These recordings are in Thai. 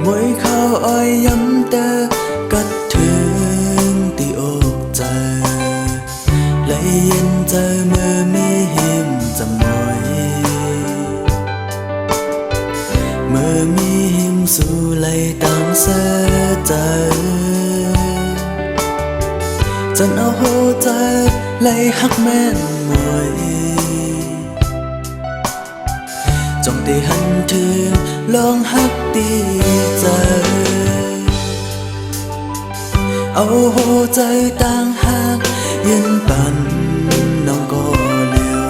มวยข้าวอ้อยย้ำเตอกัดถึงตีอกใจและเย็นใจเมื่อมีหิมจำมวยเมื่อมีหิมสู่ไหลตามเสียใจจนเอาหัวใจไหลหักแม่นมวยจงได้หันถึงลองหักดีใจเอาหัวใจต่างหากยืนปั่นน้องก็เลี้ยว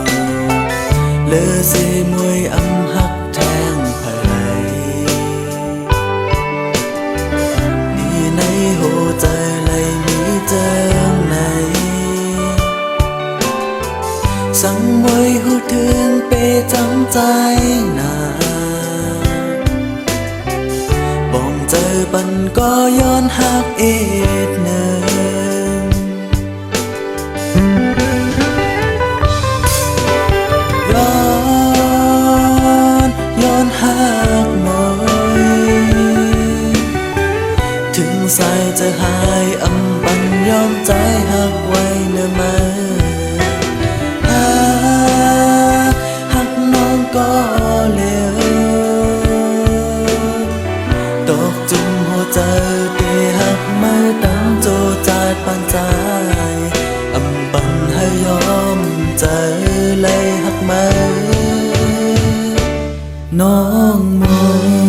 เลือเสียมวยอำหักแทงไผ่นี่ในหัวใจเลยมีเจิงไหนสั่งมวยหูถึงเปจำใจนาบ่องเจอปันก็ย้อนหักเอ็ดเนินย้อนหักหน่อยถึงสายจะหายอำปันยอมใจหักไว้เนื้อมาหักน้องก็เลี้ยวตกจุ่มหัวใจเตะหักไม่ตั้งโจจาดปานใจอำปันให้ยอมใจเลยหักไม่น้องมวย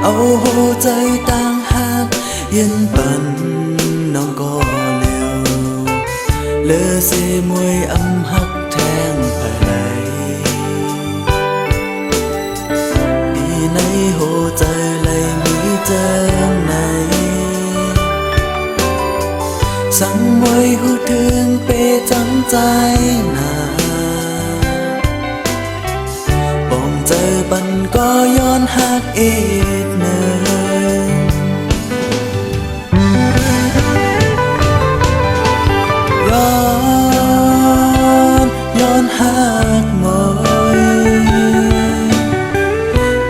เอาหัวใจต่างหากยืนปั่นน้องก็เลี้ยวเลือเสียมวยอำหักแทงไผ่นี่ในหัวใจเลยมีเจิงไหนสั่งมวยหูถึงเปจำใจนาบ่องเจอปันก็ย้อนหักเอ็ดเนินย้อนหักมวย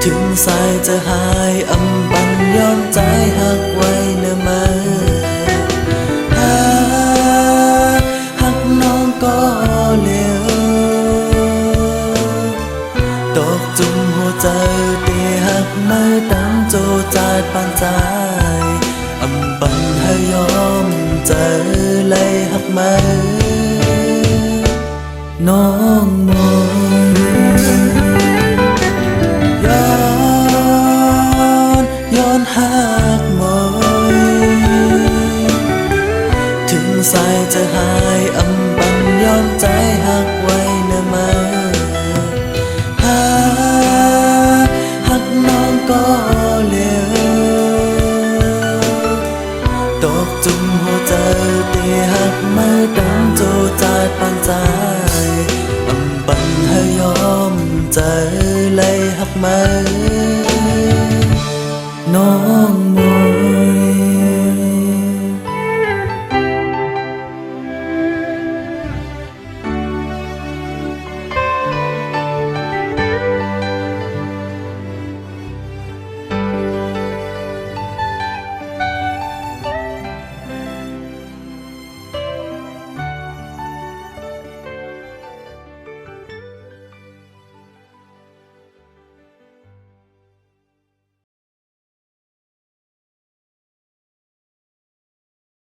ถึงสายจะหายอำปันยอมใจหักไว้เนื้อมาหักน้องก็เลี้ยวตกจุ่มหัวใจเตะหักไม่ตั้งโจจาดปานใจอำปันให้ยอมใจเลยหักไม่น้องมวยย้อนหักมวยถึงสายจะหายอำปันยอมใจหักไว้เนื้อมาหักน้องก็เลี้ยวตกจุ่มหัวใจเตะหักไม่ต้องโจจาดปานใจอำปันให้ยอมใจเลยหักไม่น้อง